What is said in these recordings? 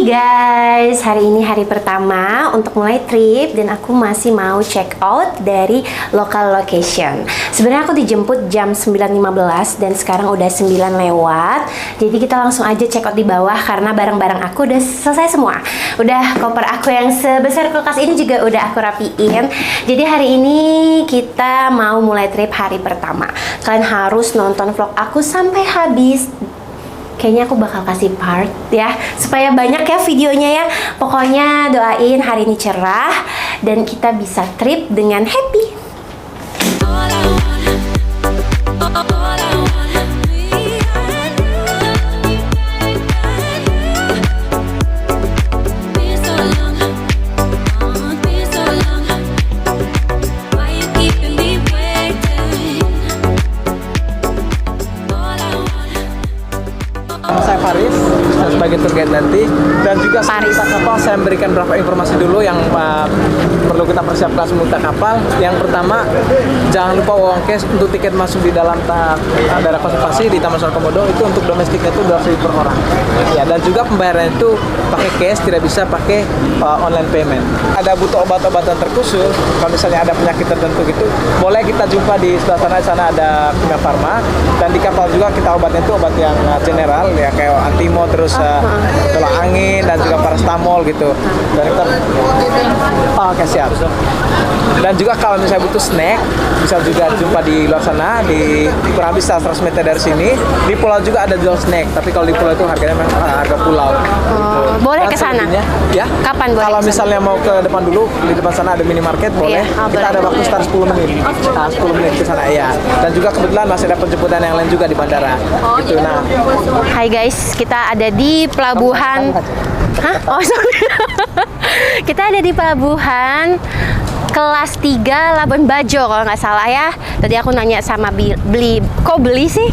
Hai guys, hari ini hari pertama untuk mulai trip dan aku masih mau check out dari local location. Sebenarnya aku dijemput jam 9.15 dan sekarang udah 9 lewat. Jadi kita langsung aja check out di bawah karena barang-barang aku udah selesai semua. Udah koper aku yang sebesar kulkas ini juga udah aku rapiin. Jadi hari ini kita mau mulai trip hari pertama. Kalian harus nonton vlog aku sampai habis. Kayaknya aku bakal kasih part ya, supaya banyak ya videonya ya. Pokoknya doain hari ini cerah dan kita bisa trip dengan happy. Saya Faris, sebagai tour guide nanti, dan juga sebelum kita kapal saya memberikan beberapa informasi dulu yang perlu kita persiapkan sebelum kita kapal. Yang pertama, jangan lupa uang cash untuk tiket masuk di dalam daerah konservasi di Taman Nasional Komodo. Itu untuk domestiknya itu 200.000 per orang. Ya, dan juga pembayaran itu pakai cash, tidak bisa pakai online payment. Ada butuh obat-obatan terkhusus, kalau misalnya ada penyakit tertentu gitu, boleh kita jumpa di sebelah sana. Di sana ada Kimia Farma, dan di kapal juga kita obatnya itu obat yang general ya, kayak antimo, terus tolak angin, dan juga paracetamol gitu. Dan kita oke, siap. Dan juga kalau misalnya butuh snack, bisa juga jumpa di luar sana, di kurang lebih 100 meter dari sini. Di pulau juga ada jual snack, tapi kalau di pulau itu harganya memang harga pulau. Boleh ke sana? Ya. Kapan boleh? Kalau misalnya mau ke depan dulu, di depan sana ada minimarket, boleh. Kita ada waktu start 10 menit. 10 menit ke sana ya. Dan juga kebetulan masih ada penjemputan yang lain juga di bandara. Gitu. Nah. Hai guys, kita ada di pelabuhan. Hah? Oh, sorry. Kita ada di pelabuhan kelas 3 Labuan Bajo kalau nggak salah ya. Tadi aku nanya sama kok beli sih?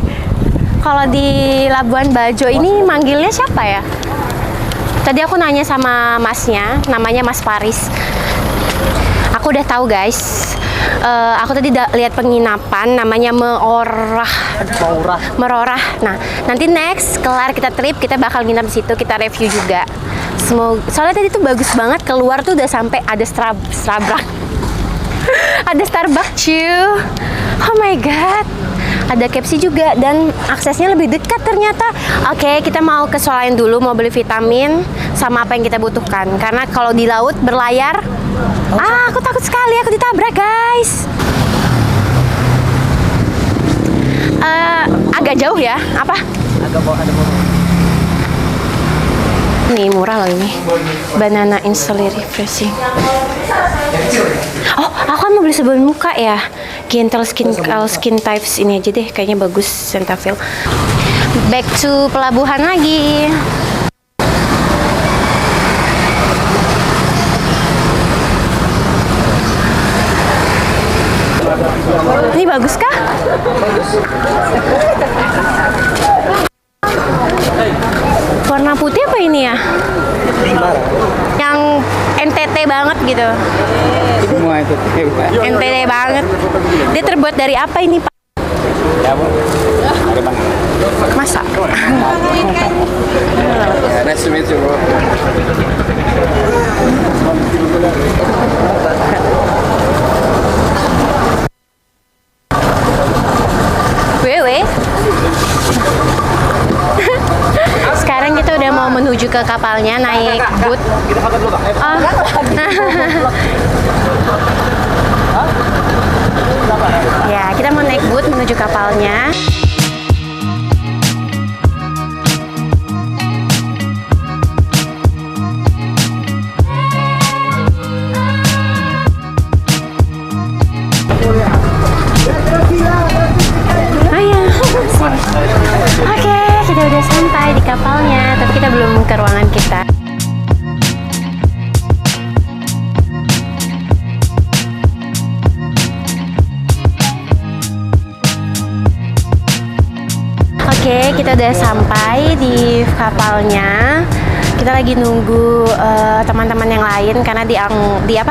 Kalau di Labuan Bajo ini manggilnya siapa ya? Tadi aku nanya sama masnya, namanya Mas Faris. Aku udah tahu guys. Aku tadi lihat penginapan namanya Merorah. Nah, nanti next kelar kita trip kita bakal nginap di situ, kita review juga. Soalnya tadi tuh bagus banget, keluar tuh udah sampai ada Starbucks. Ada Starbucks cuy. Oh my god. Ada KFC juga dan aksesnya lebih dekat ternyata. Oke, kita mau ke swalayan dulu, mau beli vitamin sama apa yang kita butuhkan. Karena kalau di laut berlayar, aku takut sekali aku ditabrak guys. Agak jauh ya, apa? Agak bawah ada bawah. Nih murah loh ini. Banana instantly refreshing. Oh, aku kan mau beli sabun muka ya. Gentle skin types ini aja deh, kayaknya bagus Cetaphil. Back to pelabuhan lagi. Ini bagus kah? Warna putih apa ini ya? Yang NTT banget gitu. Semua itu. NTT banget. Dia terbuat dari apa ini, Pak? Ya, Bu. Ada Bang. Masa? Nice to meet you, bro. Wewe. Sekarang kita udah mau menuju ke kapalnya, naik boot. Ya, kita mau naik boot menuju kapalnya. Oke, kita udah sampai di kapalnya, tapi kita belum ke ruangan kita. Oke, kita udah sampai di kapalnya. Kita lagi nunggu teman-teman yang lain karena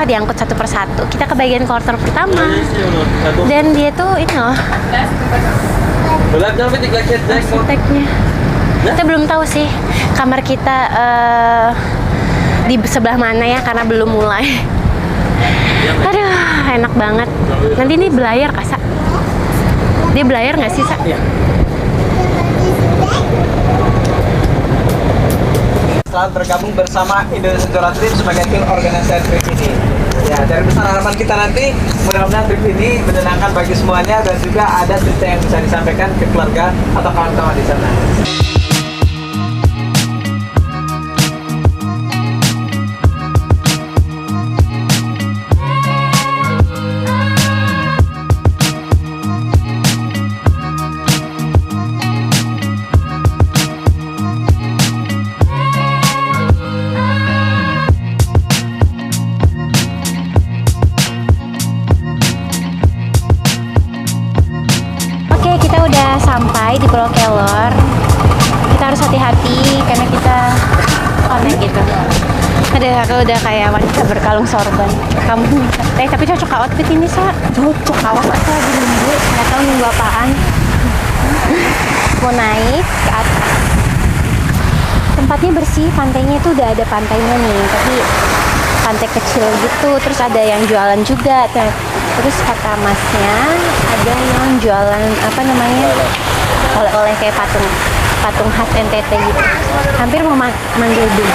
diangkut satu persatu. Kita ke bagian kloter pertama. Dan dia tuh ini loh. Arsiteknya. Kita belum tahu sih. kamar kita di sebelah mana ya, karena belum mulai. Aduh, enak banget. Nanti ini belayar, Kak, Sa? Dia belayar nggak sih, Sa? Iya. Selamat bergabung bersama Indonesia Jora Trip sebagai tim organisasi trip ini. Ya, dari pesan harapan kita nanti, mudah-mudahan trip ini menyenangkan bagi semuanya dan juga ada cerita yang bisa disampaikan ke keluarga atau kawan-kawan di sana. Sampai di Pulau Kelor, kita harus hati-hati karena kita konek gitu. Aku udah kayak wanita berkalung sorban. Kamu tapi cocok outfit ini, Sa. Cocok awak lagi nunggu, nggak tahu nunggu apaan. Mau naik ke atas. Tempatnya bersih, pantainya tuh udah ada pantainya nih, tapi pantai kecil gitu. Terus ada yang jualan juga. Terus kata masnya ada yang jualan apa namanya, oleh-oleh kayak patung khas NTT gitu. Hampir mau manggil dulu.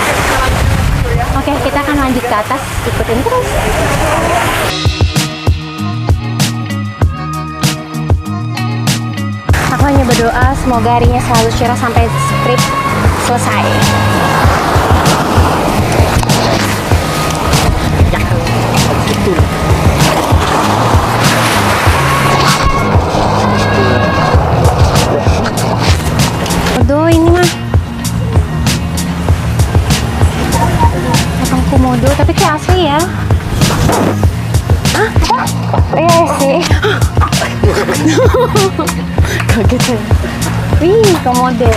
Oke, kita akan lanjut ke atas, ikutin terus. Aku hanya berdoa semoga harinya selalu cerah sampai trip selesai. Komodo ini mah Patang komodo, tapi kayak asli ya. Hah? Iya sih. Kaget ya. Wih, komodo.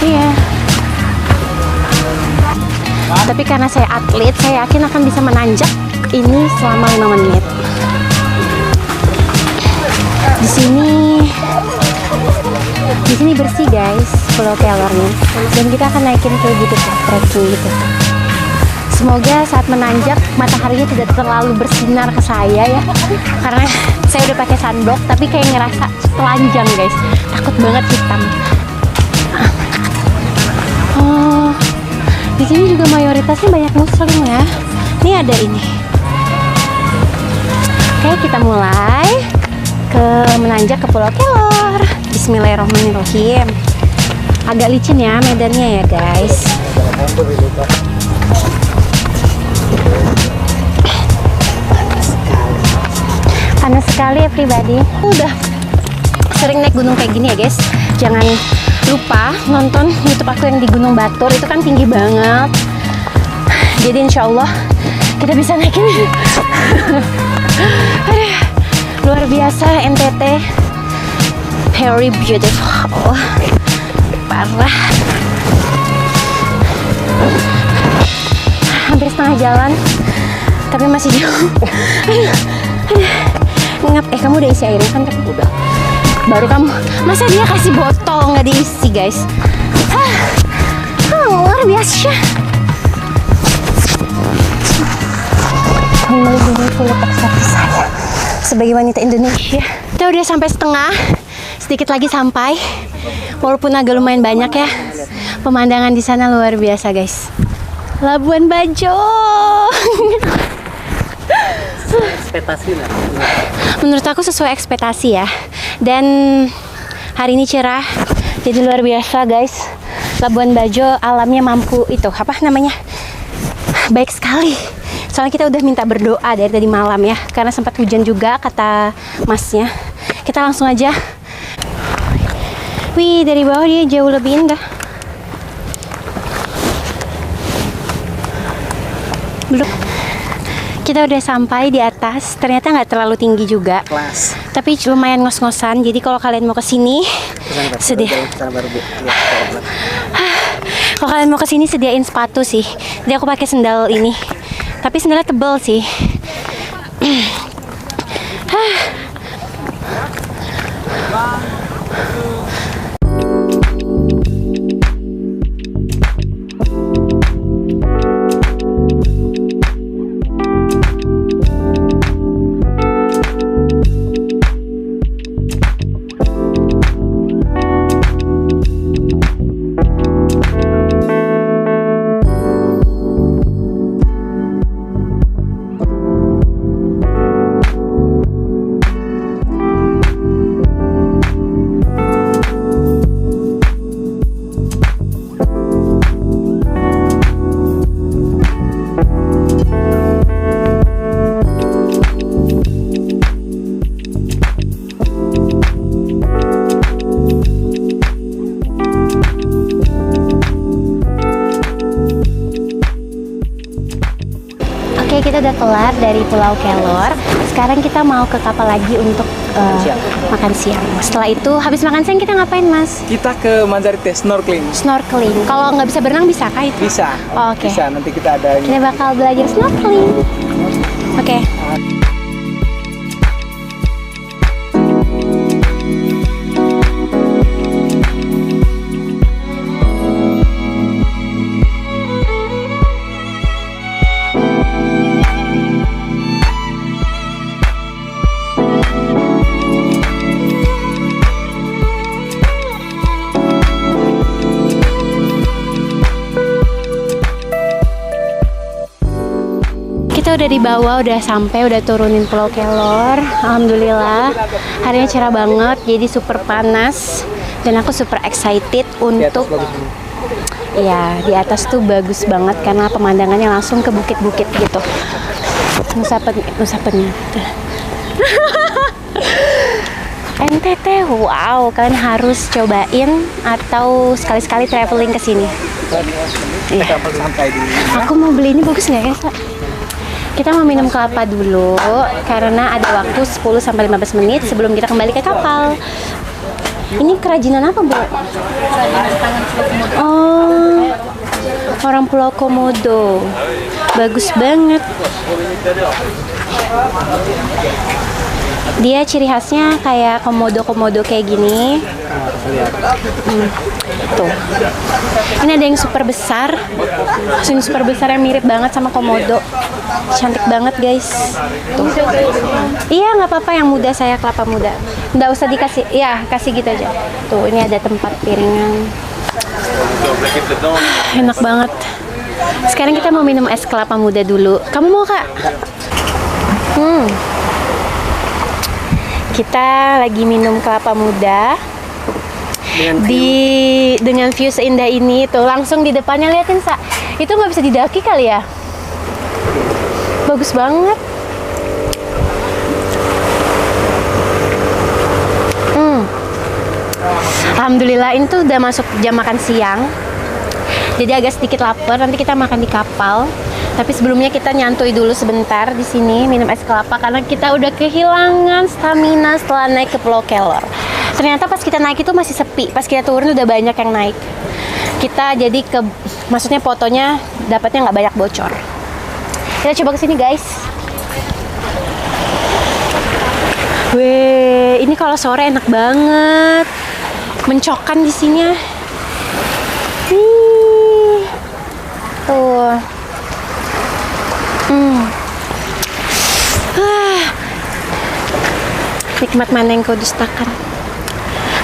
Iya. Tapi karena saya atlet, saya yakin akan bisa menanjak ini selama 5 menit. Di sini bersih guys, Pulau Kelornya. Dan kita akan naikin kayak gitu, trekking gitu. Semoga saat menanjak mataharinya tidak terlalu bersinar ke saya ya. Karena saya udah pakai sunblock, tapi kayak ngerasa telanjang guys. Takut banget hitam. Oh, di sini juga mayoritasnya banyak muslim ya. Ini ada ini. Oke, kita mulai menanjak ke Pulau Kelor. Bismillahirrahmanirrahim. Agak licin ya medannya ya guys. Panas sekali ya pribadi. Udah sering naik gunung kayak gini ya guys. Jangan lupa nonton YouTube aku yang di Gunung Batur, itu kan tinggi banget. Jadi insya Allah kita bisa naik ini. Luar biasa NTT, very beautiful, parah. Hampir setengah jalan, tapi masih jauh. Ngap, kamu udah isi airnya kan? Udah. Baru kamu, masa dia kasih botol nggak diisi guys? Luar biasa. Melindungi letak hati saya sebagai wanita Indonesia. Kita udah sampai setengah, sedikit lagi sampai. Walaupun agak lumayan banyak ya. Pemandangan di sana luar biasa guys. Labuan Bajo. Ekspektasi lah. Menurut aku sesuai ekspektasi ya. Dan hari ini cerah, jadi luar biasa guys. Labuan Bajo alamnya mampu itu apa namanya? Baik sekali. Soalnya kita udah minta berdoa dari tadi malam ya, karena sempat hujan juga kata masnya. Kita langsung aja. Wih, dari bawah dia jauh lebih indah. Belum. Kita udah sampai di atas. Ternyata nggak terlalu tinggi juga. Kelas. Tapi lumayan ngos-ngosan. Jadi kalau kalian mau kesini, kalau kalian mau kesini sediain sepatu sih. Jadi aku pakai sendal ini. Tapi sendalnya tebal sih. kita udah kelar dari Pulau Kelor. Sekarang kita mau ke kapal lagi untuk makan siang. Setelah itu, habis makan siang kita ngapain, Mas? Kita ke Manzarite snorkeling. Snorkeling. Kalau nggak bisa berenang, bisa kah itu? Bisa. Oke. Bisa, nanti kita ada Kita bakal belajar snorkeling. Oke. Kita udah di bawah, udah sampai, udah turunin Pulau Kelor. Alhamdulillah, harinya cerah banget, jadi super panas. Dan aku super excited untuk, ya di atas tuh bagus banget karena pemandangannya langsung ke bukit-bukit gitu. Nusa Penida. NTT, wow, kalian harus cobain atau sekali-sekali traveling ke sini. Kita sampai di Aku mau beli ini, bagus nggak ya, Sa? Kita mau minum kelapa dulu karena ada waktu 10-15 menit sebelum kita kembali ke kapal. Ini kerajinan apa, Bu? Oh, orang Pulau Komodo. Bagus banget. Dia ciri khasnya kayak komodo-komodo kayak gini. Tuh. Ini ada yang super besar. Yang super besar yang mirip banget sama komodo. Cantik banget, guys. Tuh. Iya, nggak apa-apa yang muda, saya kelapa muda. Nggak usah dikasih, ya kasih gitu aja. Tuh, ini ada tempat piringan. Enak banget. Sekarang kita mau minum es kelapa muda dulu. Kamu mau, Kak? Kita lagi minum kelapa muda dengan view seindah ini. Tuh langsung di depannya, liatin, Sa. Itu nggak bisa didaki kali ya? Bagus banget. Alhamdulillah, ini tuh udah masuk jam makan siang. Jadi agak sedikit lapar. Nanti kita makan di kapal. Tapi sebelumnya kita nyantui dulu sebentar di sini, minum es kelapa karena kita udah kehilangan stamina setelah naik ke Pulau Kelor. Ternyata pas kita naik itu masih sepi, pas kita turun udah banyak yang naik. Kita jadi maksudnya fotonya dapatnya nggak banyak bocor. Kita coba kesini, guys. Weh, ini kalau sore enak banget, mencokkan di sini. Tuh. Nikmat mana yang kau dustakan.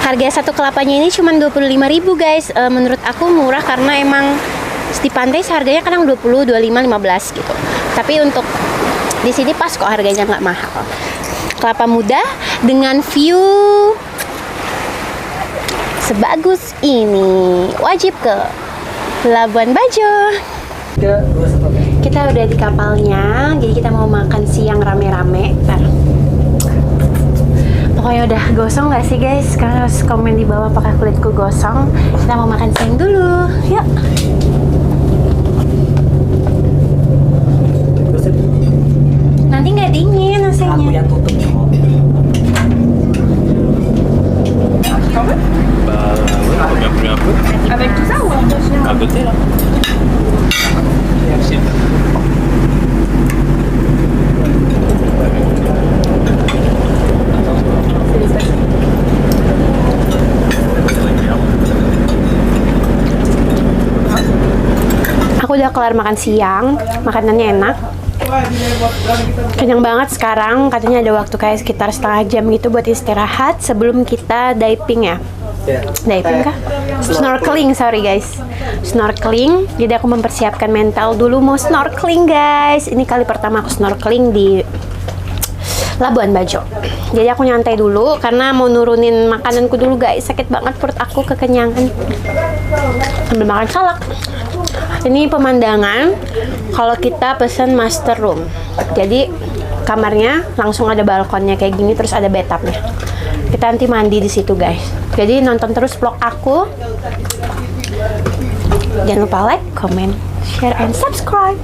Harga satu kelapanya ini cuma 25.000, guys. Menurut aku murah karena emang di pantai harganya kadang 20, 25, 15 gitu. Tapi untuk di sini pas kok, harganya nggak mahal. Kelapa muda dengan view sebagus ini wajib ke Labuan Bajo. Kita udah di kapalnya, jadi kita mau makan siang rame-rame. Pokoknya udah gosong gak sih, guys? Kalian harus komen di bawah apakah kulitku gosong. Kita mau makan siang dulu, yuk. Nanti nggak dingin nasinya. Aku yang tutup. Avec tout ça ou à côté là? Aku udah kelar makan siang, makanannya enak. Kenyang banget sekarang, katanya ada waktu kayak sekitar setengah jam gitu buat istirahat sebelum kita diving ya. Diving kah? Snorkeling, sorry guys. Snorkeling, jadi aku mempersiapkan mental dulu mau snorkeling, guys. Ini kali pertama aku snorkeling di Labuan Bajo. Jadi aku nyantai dulu karena mau nurunin makananku dulu, guys. Sakit banget perut aku, kekenyangan. Sambil makan salak. Ini pemandangan kalau kita pesan master room. Jadi kamarnya langsung ada balkonnya kayak gini, terus ada bathtubnya. Kita nanti mandi di situ, guys. Jadi nonton terus vlog aku. Jangan lupa like, comment, share, and subscribe.